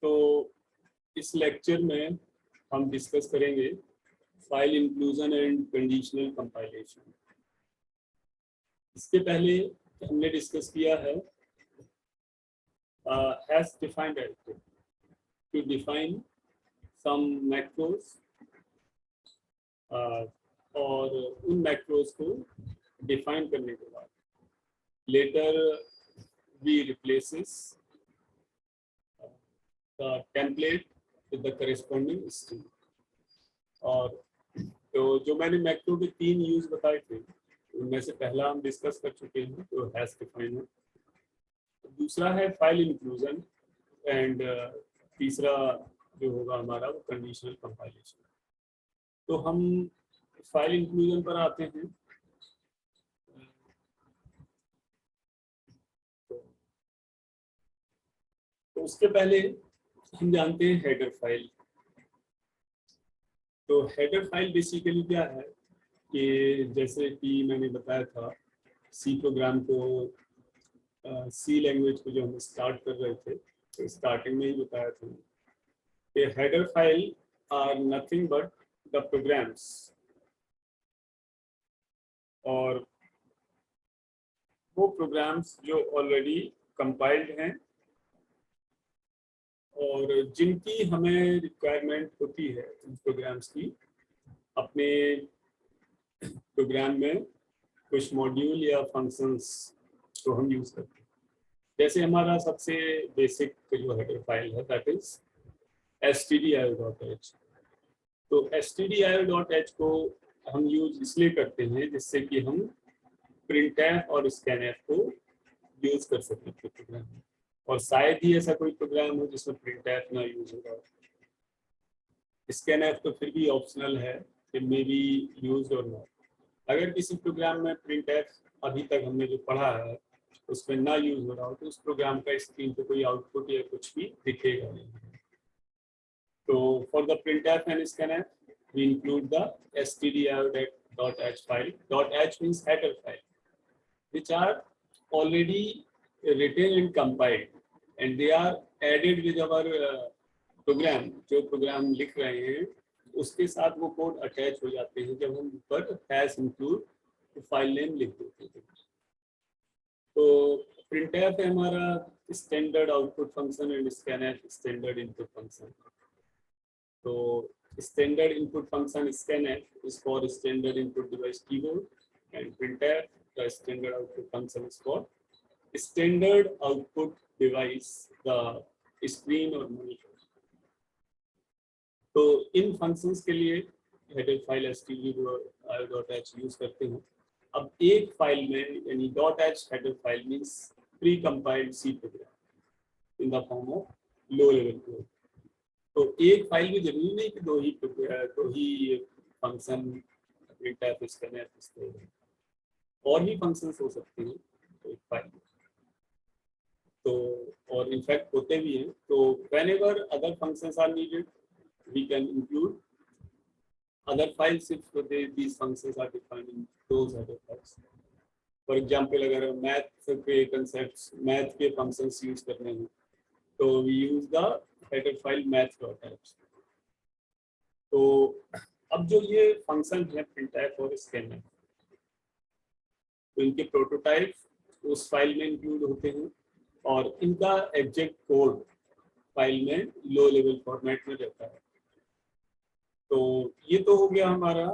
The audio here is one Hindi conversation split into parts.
तो इस लेक्चर में हम डिस्कस करेंगे file inclusion and conditional compilation. इसके पहले हमने डिस्कस किया है hash defined directory to define some macros, और उन मैक्रोस को डिफाइन करने के बाद later we replaces the template with the corresponding string. और तो जो मैंने मैक्रो के 3 यूज बताए थे उनमें से पहला हम डिस्कस कर चुके हैं, तो हैश डिफाइन है। दूसरा है फाइल इंक्लूजन एंड तीसरा जो होगा हमारा वो कंडीशनल कंपाइलेशन। तो हम फाइल इंक्लूजन पर आते हैं। तो उसके पहले हम जानते हैं हेडर फाइल। तो हेडर फाइल बेसिकली क्या है कि जैसे कि मैंने बताया था सी प्रोग्राम को, सी लैंग्वेज को जो हम स्टार्ट कर रहे थे तो स्टार्टिंग में ही बताया था कि header file are nothing but the programs, और वो प्रोग्राम्स जो ऑलरेडी कंपाइल्ड हैं और जिनकी हमें रिक्वायरमेंट होती है उन प्रोग्राम्स की अपने प्रोग्राम में कुछ मॉड्यूल या फंक्शंस को हम यूज करते हैं। जैसे हमारा सबसे बेसिक जो हेडर फाइल है दैट इज stdio.h। तो stdio.h को हम यूज इसलिए करते हैं जिससे कि हम printf और scanf को यूज कर सकें प्रोग्राम में, और शायद ही ऐसा कोई प्रोग्राम हो जिसमें printf ना यूज होगा। scanf तो फिर भी ऑप्शनल है, इट मे बी यूज्ड और नॉट। अगर किसी प्रोग्राम में printf अभी तक हमने जो पढ़ा है उसमें ना यूज हो रहा हो तो उस प्रोग्राम का स्क्रीन पे कोई आउटपुट या कुछ भी दिखेगा नहीं। तो for the printf and scanf we include the stdio.h file. .h means header file, which are already written and compiled, and they are added with our program। जो प्रोग्राम लिख रहे हैं उसके साथ वो कोड अटैच हो जाते हैं जब हम ऊपर हैश इंक्लूड फाइल नेम लिख देते हैं। तो printf है हमारा standard output function and scanf standard input function. तो standard input function scanf is for standard input device keyboard, and printf the standard output function is for standard output device the screen or monitor। तो इन फंक्शंस के लिए हेडर फाइल stdio.h यूज करते हैं। अब एक फाइल में यानी .h header file means pre compiled C program in the form of low level code. तो एक फाइल में जरूरी नहीं कि दो ही फंक्शन printf scanf और भी फंक्शंस हो सकते हैं तो एक फाइल में, तो और इनफैक्ट होते भी हैं। तो whenever other functions are needed we can include other files if these functions are defined in those other files। For example अगर मैथ के कंसेप्ट मैथ के फंक्शंस यूज करने हैं तो we use the header file math.h। तो अब जो ये फंक्शन है printf और scanf, तो इनके प्रोटोटाइप उस फाइल में इंक्लूड होते हैं और इनका एग्जैक्ट कोड फाइल में लो लेवल फॉर्मेट में रहता है। तो ये तो हो गया हमारा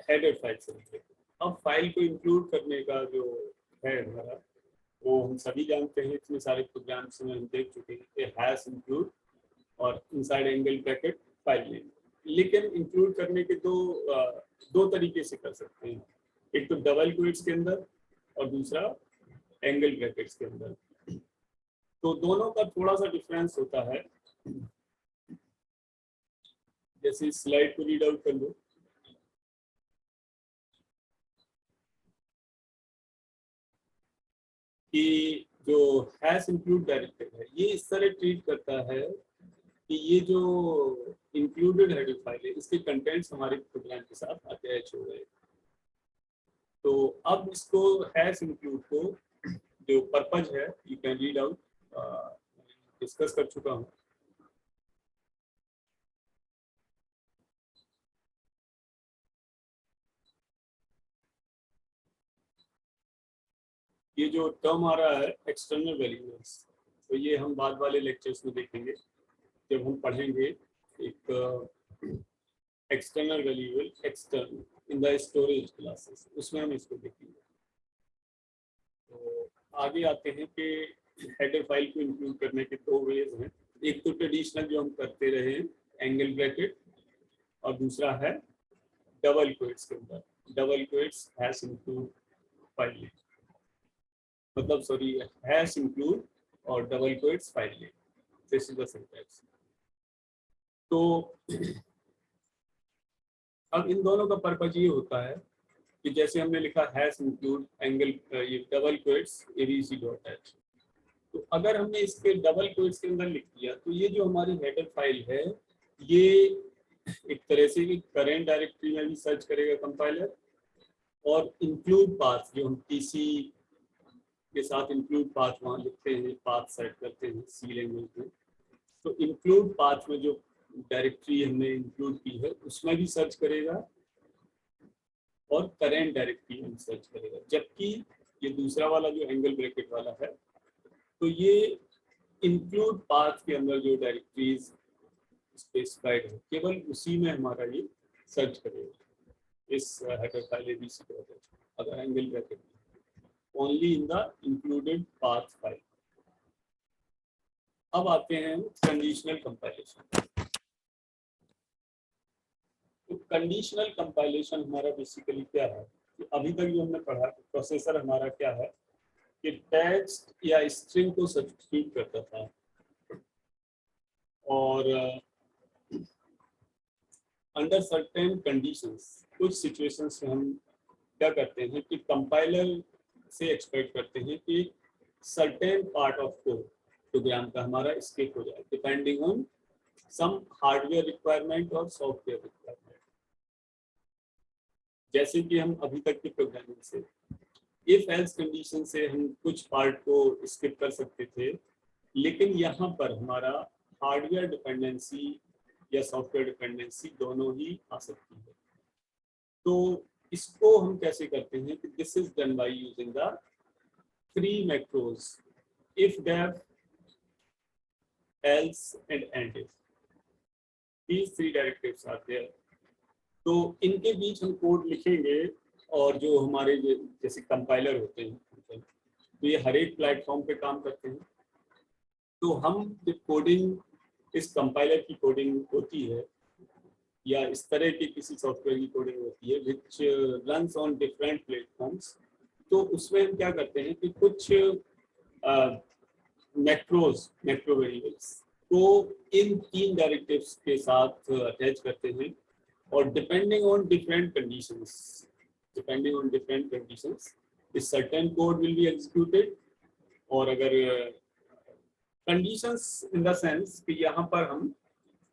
हेडर फाइल से रिलेटेड। अब फाइल को इंक्लूड करने का जो है हमारा वो हम सभी जानते हैं, इतने सारे प्रोग्राम्स में हम देख चुके हैं कि हैश इंक्लूड और inside angle bracket file name. लेकिन इंक्लूड करने के दो तरीके से कर सकते हैं, एक तो डबल क्वोट्स के अंदर और दूसरा एंगल ब्रैकेट्स के अंदर। तो दोनों का थोड़ा सा डिफरेंस होता है। जैसे इस स्लाइड को रीड आउट कर लो कि जो हैश इंक्लूड डायरेक्टिव है ये इस तरह ट्रीट करता है कि ये जो इंक्लूडेड हेडर फाइल है इसके कंटेंट्स हमारे प्रोग्राम के साथ अटैच हो गए। तो अब इसको हैश इंक्लूड को जो पर्पज है you can read out, discuss कर चुका हूँ। ये जो टर्म आ रहा है एक्सटर्नल वेरिएबल्स, तो ये हम बाद वाले लेक्चर्स में देखेंगे जब हम पढ़ेंगे एक external variable external in the storage classes, उसमें हम इसको देखेंगे। तो आगे आते हैं कि हेडर फाइल को इंक्लूड करने के दो वेज हैं। एक तो ट्रेडिशनल जो हम करते रहे हैं एंगल ब्रैकेट, और दूसरा है डबल क्वोट्स के अंदर double quotes hash include file name, मतलब सॉरी हैश इंक्लूड और double quotes file name, this is the syntax. तो अब इन दोनों का पर्पज ये होता है कि जैसे हमने लिखा हैश इंक्लूड एंगल ये डबल क्वोट्स abc.h, तो अगर हमने इसके डबल क्वोट्स के अंदर लिख दिया तो ये जो हमारी हेडर फाइल है ये एक तरह से करेंट डायरेक्टरी में भी सर्च करेगा कंपाइलर, और इंक्लूड पाथ जो हम टीसी के साथ इंक्लूड पाथ वहाँ लिखते हैं, पाथ सेट करते हैं सी लैंग्वेज में, तो इंक्लूड पाथ में जो डायरेक्टरी हमने इंक्लूड की है उसमें भी सर्च करेगा और करेंट डायरेक्टरी में सर्च करेगा। जबकि ये दूसरा वाला जो एंगल ब्रैकेट वाला है तो ये इंक्लूड पाथ के अंदर जो डायरेक्टरीज स्पेसिफाइड है केवल उसी में हमारा ये सर्च करेगा इस हेडर फाइल abc.h, अगर angle bracket only in the included path file. अब आते हैं कंडीशनल कंपाइलेशन। तो कंडीशनल कंपाइलेशन हमारा बेसिकली क्या है कि अभी तक जो हमने पढ़ा प्रोसेसर हमारा क्या है कि टेक्स्ट या स्ट्रिंग को सब्स्टिट्यूट करता था, और अंडर सर्टेन कंडीशंस कुछ सिचुएशंस में हम क्या करते हैं कि कंपाइलर से एक्सपेक्ट करते हैं कि certain part of code program का हमारा स्किप हो जाए depending on some hardware requirement और सॉफ्टवेयर रिक्वायरमेंट। जैसे कि हम अभी तक के प्रोग्रामिंग से इफ एल्स कंडीशन से हम कुछ पार्ट को स्किप कर सकते थे, लेकिन यहाँ पर हमारा हार्डवेयर डिपेंडेंसी या सॉफ्टवेयर डिपेंडेंसी दोनों ही आ सकती है। तो इसको हम कैसे करते हैं कि this is done by using the 3 macros if def else and if, these 3 directives are there। तो इनके बीच हम कोड लिखेंगे, और जो हमारे जैसे कंपाइलर होते हैं तो ये हर एक प्लेटफॉर्म पे काम करते हैं। तो हम जब कोडिंग इस कंपाइलर की कोडिंग होती है या इस तरह की किसी सॉफ्टवेयर की कोडिंग होती है विच रन्स ऑन डिफरेंट प्लेटफॉर्म्स, तो उसमें हम क्या करते हैं कि कुछ मैक्रो वेरिएबल्स को इन 3 डायरेक्टिव्स के साथ अटैच करते हैं, और depending on different conditions this certain code will be executed. और अगर कंडीशंस इन द सेंस कि यहाँ पर हम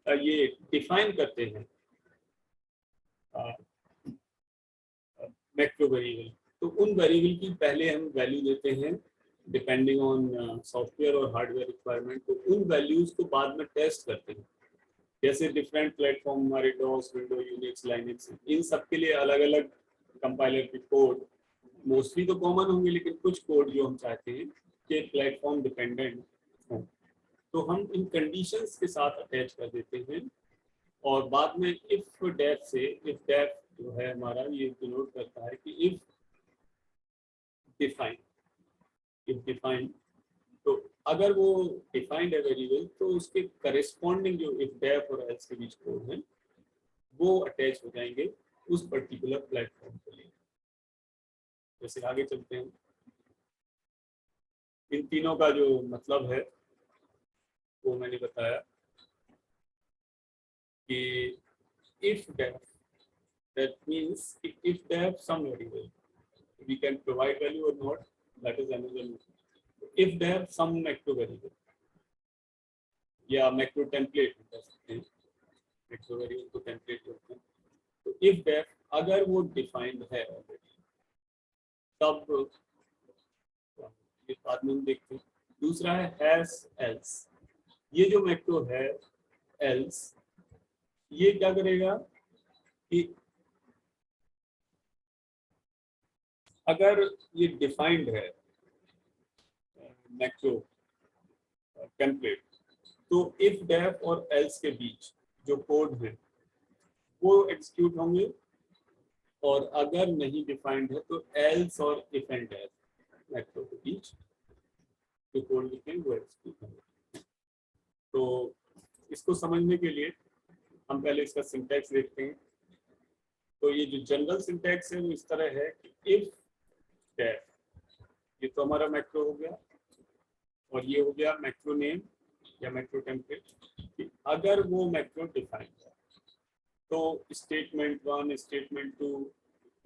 ये डिफाइन करते हैं मैक्रो वेरिएबल, तो उन वेरिएबल की पहले हम वैल्यू देते हैं डिपेंडिंग ऑन सॉफ्टवेयर और हार्डवेयर रिक्वायरमेंट, तो उन वैल्यूज को बाद में टेस्ट करते हैं। जैसे डिफरेंट प्लेटफॉर्म हमारे डॉस, विंडो, यूनिक्स, लाइनक्स, इन सब के लिए अलग अलग कंपाइलर के कोड मोस्टली तो कॉमन होंगे, लेकिन कुछ कोड जो हम चाहते हैं कि प्लेटफॉर्म डिपेंडेंट हो, तो हम इन कंडीशंस के साथ अटैच कर देते हैं। और बाद में इफ डेफ से, इफ डेफ जो है हमारा ये डिनोट करता है कि इफ डिफाइंड, तो अगर वो डिफाइंड है वेरिएबल तो उसके करेस्पॉन्डिंग जो इफ डेफ और एल्स के बीच कोड है वो अटैच हो जाएंगे उस पर्टिकुलर प्लेटफॉर्म के लिए। जैसे आगे चलते हैं, इन तीनों का जो मतलब है वो मैंने बताया कि if def, that means if they have some variable we can provide value or not, that is another matter. If they have some macro variable या macro template बता सकते हैं, macro variable को template बोलते हैं, तो if def अगर वो defined है already तब ये बाद में हम देखते हैं। दूसरा है has else, ये जो macro है else ये क्या करेगा कि अगर ये डिफाइंड है मैक्रो टेम्पलेट, तो इफ डेफ और एल्स के बीच जो कोड है वो एग्जीक्यूट होंगे, और अगर नहीं डिफाइंड है तो एल्स और इफ एंड डेफ मैक्रो के बीच जो कोड लिखेंगे वो एग्जीक्यूट होंगे। तो इसको समझने के लिए हम पहले इसका सिंटैक्स देखते हैं। तो ये जो जनरल सिंटैक्स है वो इस तरह है कि इफ डेफ, ये तो हमारा मैक्रो हो गया, और ये हो गया मैक्रो नेम या मैक्रो टेम्पलेट। अगर वो मैक्रो डिफाइंड है तो स्टेटमेंट 1, स्टेटमेंट 2,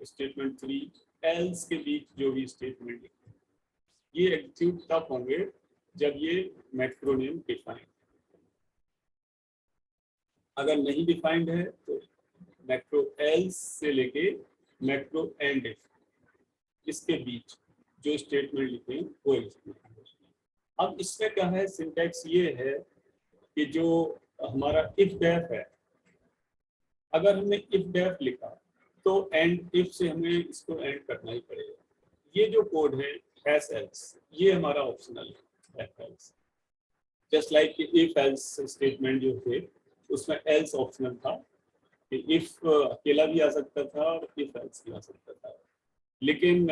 स्टेटमेंट 3, एल्स के बीच जो भी स्टेटमेंट ये एग्जीक्यूट तब होंगे जब ये मैक्रो नेम डिफाइंड। अगर नहीं डिफाइंड है तो मैक्रो एल्स से लेके मैक्रो एंड इफ, इसके बीच जो स्टेटमेंट लिखे हैं वो एग्जीक्यूट होंगे। अब इसमें क्या है, सिंटैक्स ये है कि जो हमारा इफ डेफ है, अगर हमने इफ डेफ लिखा तो एंड इफ से हमें इसको एंड करना ही पड़ेगा। ये जो कोड है हैश एल्स, ये हमारा ऑप्शनल है else. Just like if else statement जो थे उसमें एल्स ऑप्शनल था कि इफ अकेला भी आ सकता था और इफ एल्स भी आ सकता था, लेकिन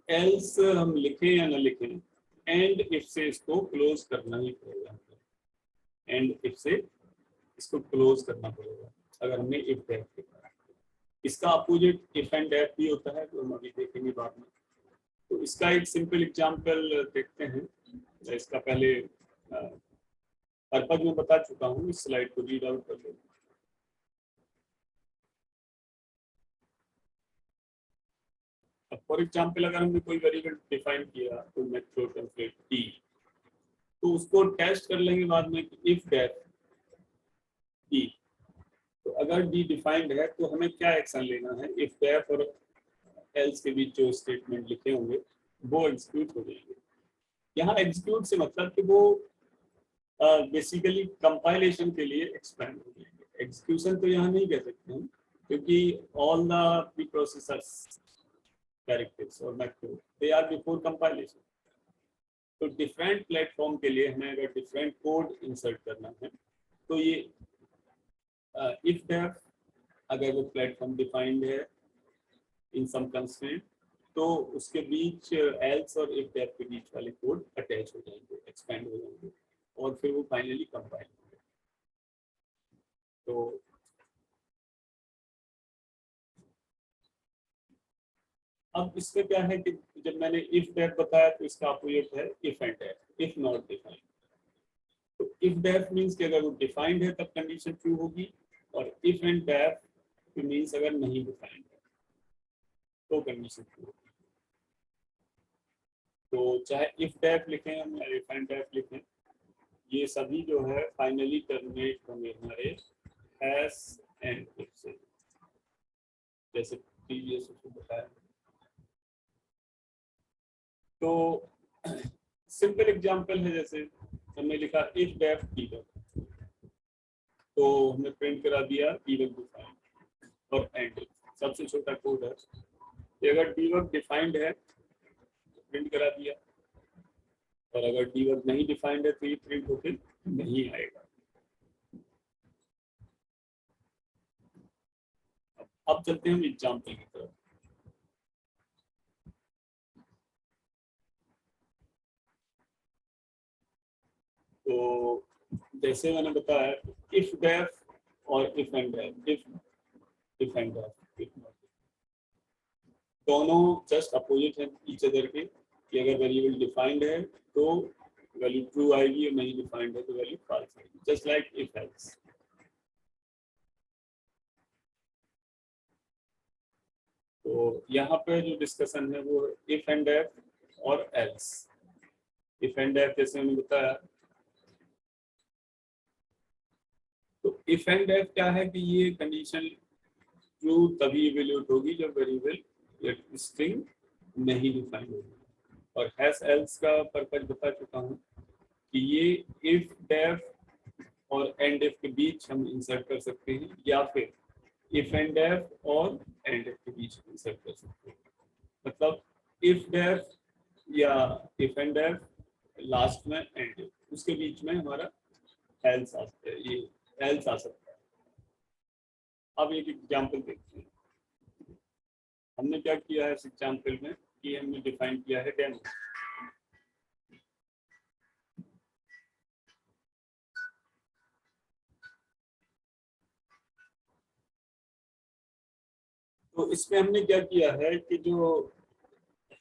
एल्स हम लिखें या ना लिखें एंड इफ से इसको क्लोज करना ही पड़ेगा। एंड इफ से इसको क्लोज करना पड़ेगा अगर हमने इफ डेफ लिखा। इसका अपोजिट इफ एंड डेफ भी होता है, तो हम अभी देखेंगे बाद में। तो इसका एक सिंपल एग्जांपल देखते हैं। इसका पहले पर्पज में बता चुका हूँ, इस स्लाइड को रीड आउट कर लो। अब फॉर एग्जांपल अगर हमने कोई वेरिएबल डिफाइन किया तो मैक्रो टेम्पलेट टी, तो उसको टेस्ट कर लेंगे बाद में कि इफ डेफ डी, तो अगर डी डिफाइंड है तो हमें क्या एक्शन लेना है, इफ डेफ और एल्स के बीच जो स्टेटमेंट लिखे होंगे वो एग्जीक्यूट हो जाएंगे। यहाँ एग्जीक्यूट से मतलब कि वो बेसिकली कंपाइलेशन के लिए एक्सपेंड हो जाएंगे। एग्जीक्यूशन तो यहाँ नहीं कह सकते हम, क्योंकि all the pre processors characters और macro they are before compilation. तो डिफरेंट प्लेटफॉर्म के लिए हमें अगर डिफरेंट कोड इंसर्ट करना है तो ये इफ डेफ, अगर वो प्लेटफॉर्म डिफाइंड है इन सम कंस्ट्रेंट, तो उसके बीच एल्स और इफ डेफ के बीच वाले कोड अटैच हो जाएंगे, एक्सपेंड हो जाएंगे, और फिर वो फाइनली कंपाइल होंगे। तो अब इसमें क्या है कि जब मैंने इफ डेफ बताया तो इसका अपोजिट है if and def, if not defined. तो इफ डेफ मींस कि अगर वो डिफाइंड है तब कंडीशन ट्रू होगी, और इफ एंड डेफ मींस अगर नहीं डिफाइंड है तो कंडीशन ट्रू होगी। तो चाहे इफ डेफ लिखें हम या इफ एंड डेफ लिखें, ये सभी जो है फाइनली टर्मिनेट होंगे हमारे हैश एंड इफ से, जैसे प्रीवियस बताया। तो सिंपल एग्जांपल है, जैसे हमने लिखा इफ डेफ डीबग, तो हमने प्रिंट करा दिया डीबग डिफाइंड और एंड इफ, सबसे छोटा कोड है। अगर डीबग डिफाइंड है तो प्रिंट करा दिया, और अगर डीबग नहीं डिफाइंड है तो ये प्रिंट होकर नहीं आएगा। अब चलते हैं एग्जांपल की तरफ। तो जैसे मैंने बताया इफ डेफ और if and def, if and def, if not, दोनों जस्ट अपोजिट है ईच अदर के, कि अगर वेरिएबल डिफाइंड है तो वैल्यू ट्रू आएगी और नहीं डिफाइंड है तो वैल्यू फॉल्स आएगी, जस्ट लाइक इफ एल्स। तो यहाँ पे जो डिस्कशन है वो इफ एंड डेफ और एल्स। इफ एंड डेफ जैसे मैंने बताया, तो इफ एंड डेफ क्या है कि ये कंडीशन ट्रू तभी इवैल्यूएट होगी जब वेरिएबल स्ट्रिंग नहीं डिफाइंड होगी। और हैश एल्स का पर्पज बता चुका हूँ कि ये इफ डेफ और एंड इफ के बीच हम इंसर्ट कर सकते हैं, या फिर इफ एंड डेफ और एंड इफ के बीच इंसर्ट कर सकते हैं। मतलब इफ डेफ या इफ एंड डेफ लास्ट में एंड, उसके बीच में हमारा एल्स आ सकता है। अब एक एग्जाम्पल देखते हैं। हमने क्या किया है इस एग्जाम्पल में कि हमने डिफाइन किया है डेमो। तो इसमें हमने क्या किया है कि जो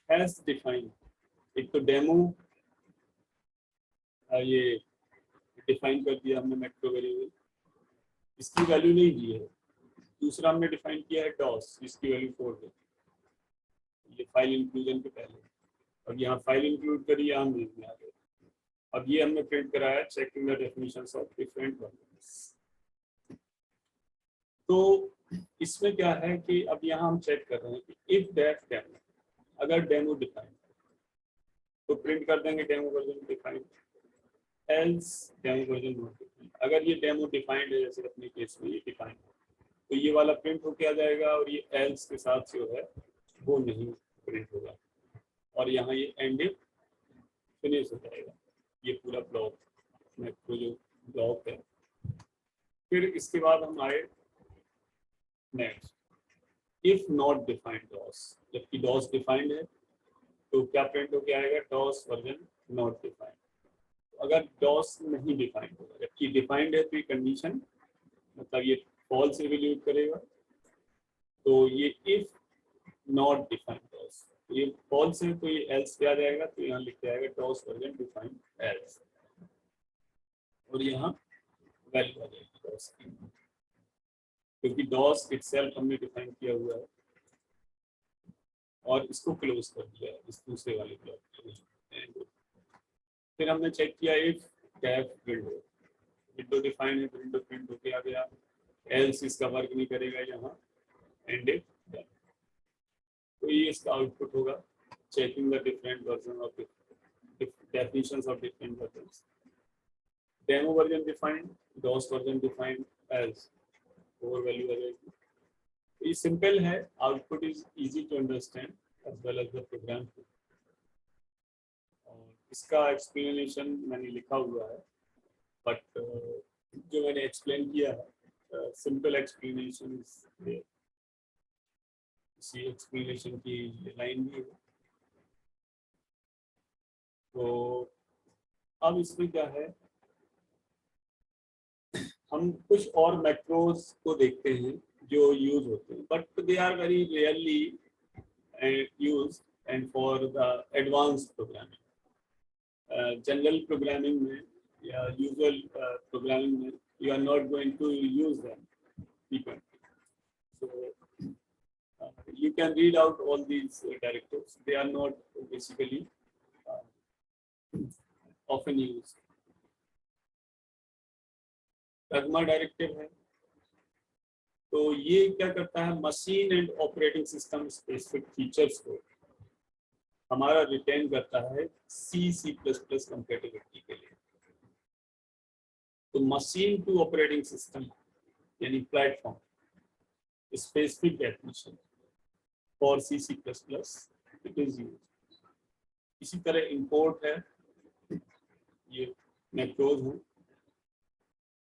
हैज डिफाइन, एक तो डेमो ये डिफाइन कर दिया हमने मैक्रो वेरिएबल, इसकी वैल्यू नहीं दी है। दूसरा हमने डिफाइन किया है डॉस, इसकी वैल्यू 4 है, ये फाइल इंक्लूजन के पहले। अब यहाँ फाइल इंक्लूड करी, यहाँ में आ गए। अब ये हमने प्रिंट कराया checking the definitions of different variables. तो इसमें क्या है कि अब यहाँ हम चेक कर रहे हैं कि इफ दैट डेमो, अगर डेमो डिफाइन तो प्रिंट कर देंगे demo version defined, else demo version not defined. अगर ये डेमो डिफाइंड है, जैसे अपने केस में ये डिफाइंड है, तो ये वाला प्रिंट होके आ जाएगा, और ये एल्स के साथ जो है वो नहीं प्रिंट होगा, और यहाँ ये एंड फिनिश हो जाएगा, ये पूरा ब्लॉक मैक्रो जो ब्लॉक है। फिर इसके बाद हम आए next, if not defined DOS, जबकि डॉस डिफाइंड है तो क्या प्रिंट होके आएगा, डॉस वर्जन नॉट डिफाइंड। अगर डॉस नहीं डिफाइंड होगा, जबकि डिफाइंड है तो ये कंडीशन मतलब ये फॉल्स इवैल्यूएट करेगा। तो ये इफ नॉट डिफाइंड डॉस, ये फॉल्स है तो ये एल्स पे आ जाएगा, तो यहाँ लिख जाएगा डॉस वर्जन डिफाइंड एल्स, और यहाँ वैल्यू आ जाएगी डॉस की, क्योंकि डॉस इटसेल्फ हमने डिफाइन किया हुआ है और इसको क्लोज कर दिया है इस दूसरे वाले ब्लॉक। फिर हमने चेक किया if cap window, window define है, विंडो प्रिंट होके आ गया, एल्स इसका वर्क नहीं करेगा यहाँ, एंड इफ डन। तो ये इसका आउटपुट होगा, checking the different version of definitions of different versions, demo version defined, DOS version defined as core value आ जाएगी। ये सिंपल है, output is easy to understand as well as the program. और इसका एक्सप्लेनेशन मैंने लिखा हुआ है, बट जो मैंने एक्सप्लेन किया है सिंपल एक्सप्लेनेशन, इसी एक्सप्लेनेशन की लाइन भी है। तो अब इसमें क्या है, हम कुछ और मैक्रोज को देखते हैं जो यूज होते हैं, but they are very rarely use and for the advanced programming. General programming में या यूजुअल प्रोग्रामिंग में you are not going to use them frequently. So you can read out all these directives. They are not basically often used. pragma directive है, तो ये क्या करता है, machine and operating system specific features को हमारा रिटेन करता है C++ कंपैटिबिलिटी के लिए। तो मशीन टू ऑपरेटिंग सिस्टम यानी platform specific definition for C++ it is used. इसी तरह इंपोर्ट है, ये मैक्रोज है,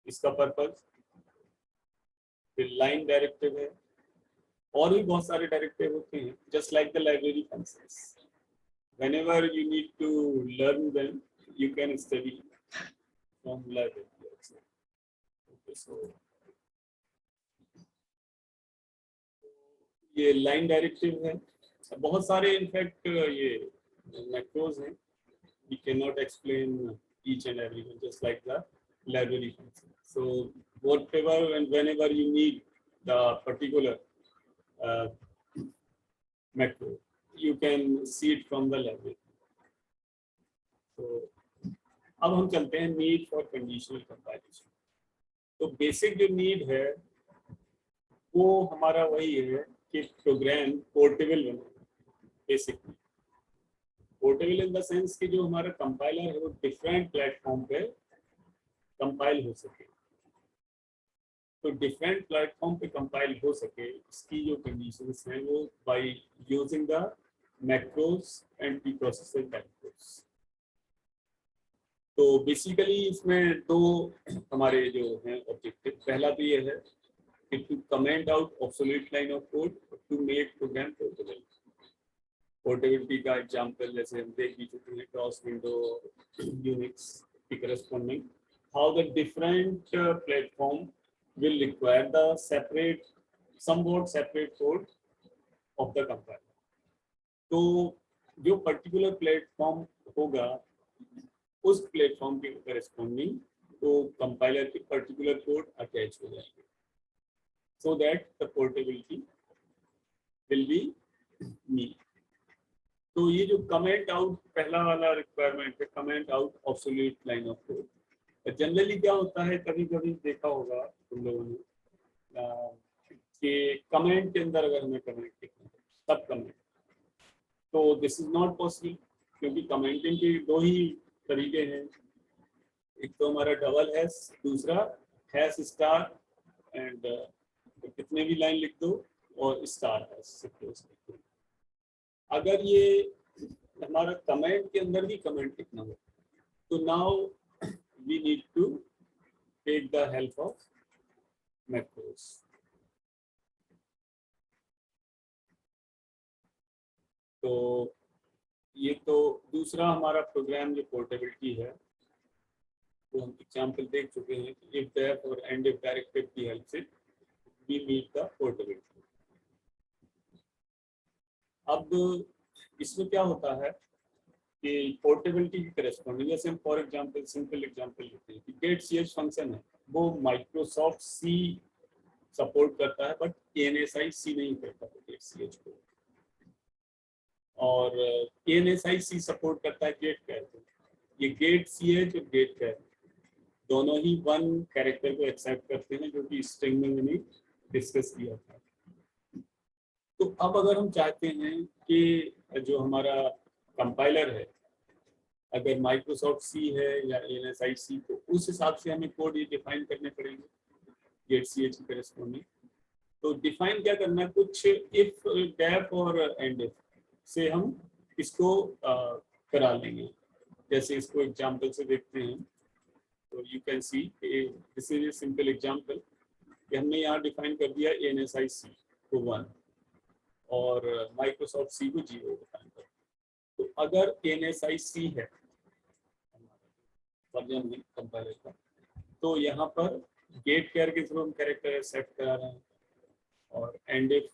इसका पर्पज। फिर लाइन डायरेक्टिव है, और भी बहुत सारे डायरेक्टिव होते हैं, just like the library functions. Whenever you need to learn them, you can study from library also. Okay, so ये लाइन डायरेक्टिव है, बहुत सारे इनफैक्ट ये मैक्रोज हैं, we cannot explain each and every one, just like the library function. So whatever and whenever you need the particular macro, you can see it from the library. So अब हम चलते हैं नीड फॉर कंडीशनल कंपैरिजन। तो बेसिक जो नीड है वो हमारा वही है कि प्रोग्राम पोर्टेबल बने। Basically portable in the sense कि जो हमारा कंपाइलर है वो डिफरेंट प्लेटफॉर्म पे कंपाइल हो सके। तो डिफरेंट प्लेटफॉर्म पे कंपाइल हो सके, इसकी जो कंडीशंस हैं वो bye using the macros and preprocessor directives. तो बेसिकली इसमें दो हमारे जो हैं ऑब्जेक्टिव, पहला तो ये है कि to comment out absolute line of code to make program portable. Portability का एग्जांपल जैसे हम देख भी चुके हैं क्रॉस विंडो यूनिक्स की corresponding, how the different platform will require the somewhat separate code of the compiler. तो जो पर्टिकुलर प्लेटफॉर्म होगा उस प्लेटफॉर्म के करस्पॉन्डिंग तो कंपाइलर के पर्टिकुलर कोड अटैच हो जाएंगे, so that the portability will be meet. तो ये जो कमेंट आउट पहला वाला रिक्वायरमेंट है, comment out absolute line of code, generally क्या होता है, कभी कभी देखा होगा तुम लोगों ने कि कमेंट के अंदर अगर हमें कमेंट लिखना है सब कमेंट, तो दिस इज नॉट पॉसिबल, क्योंकि कमेंटिंग के दो ही तरीके हैं, एक तो हमारा डबल हैश, दूसरा हैश स्टार एंड कितने भी लाइन लिख दो और स्टार हैश। अगर ये हमारा कमेंट के अंदर भी कमेंट लिखना हो तो now we need to take the help of macros. तो ये तो दूसरा हमारा प्रोग्राम जो पोर्टेबिलिटी है वो हम एग्जाम्पल देख चुके हैं कि if def और end if डायरेक्टिव की हेल्प से we meet the portability। अब इसमें क्या होता है कि पोर्टेबिलिटी की करस्पॉन्डिंग, जैसे हम फॉर एग्जांपल सिंपल एग्जांपल लेते हैं कि गेट ch फंक्शन है वो माइक्रोसॉफ्ट सी सपोर्ट करता है बट ANSI नहीं करता है गेट ch को, और ANSI सपोर्ट करता है गेट कैर को। ये गेट ch और गेट कैर दोनों ही वन कैरेक्टर को एक्सेप्ट करते हैं जो कि स्ट्रिंग में मैंने डिस्कस किया था। तो अब अगर हम चाहते हैं कि जो हमारा कंपाइलर है अगर माइक्रोसॉफ्ट सी है या ANSI तो उस हिसाब से हमें कोड ये डिफाइन करने पड़ेंगे गेट ch की करस्पॉन्डिंग। तो डिफाइन क्या करना है, कुछ इफ डेफ और एंड इफ से हम इसको करा लेंगे। जैसे इसको एग्जांपल से देखते हैं तो you can see this is a simple example कि हमने यहाँ डिफाइन कर दिया ANSI को 1 और माइक्रोसॉफ्ट सी को 0 डिफाइन कर। तो अगर ANSI है वर्जन में कंपाइलर का, तो यहाँ पर गेट कैर के थ्रू हम कैरेक्टर सेट करा रहे हैं और एंड इफ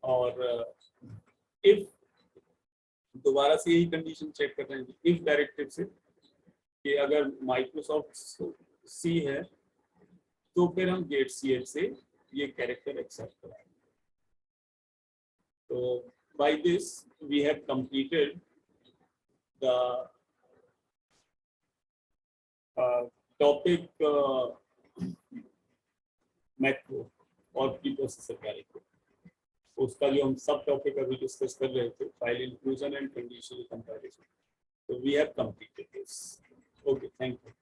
और इफ दोबारा से यही कंडीशन चेक कर रहे हैं इफ डायरेक्टिव से कि अगर माइक्रोसॉफ्ट सी है तो फिर हम गेट ch से ये कैरेक्टर एक्सेप्ट कराएंगे। तो by this we have completed the topic macro और प्रीप्रोसेसर कैरेक्टर, उसका जो हम सब टॉपिक अभी डिस्कस कर रहे थे file inclusion and conditional comparison, तो we have completed this. Okay, thank you.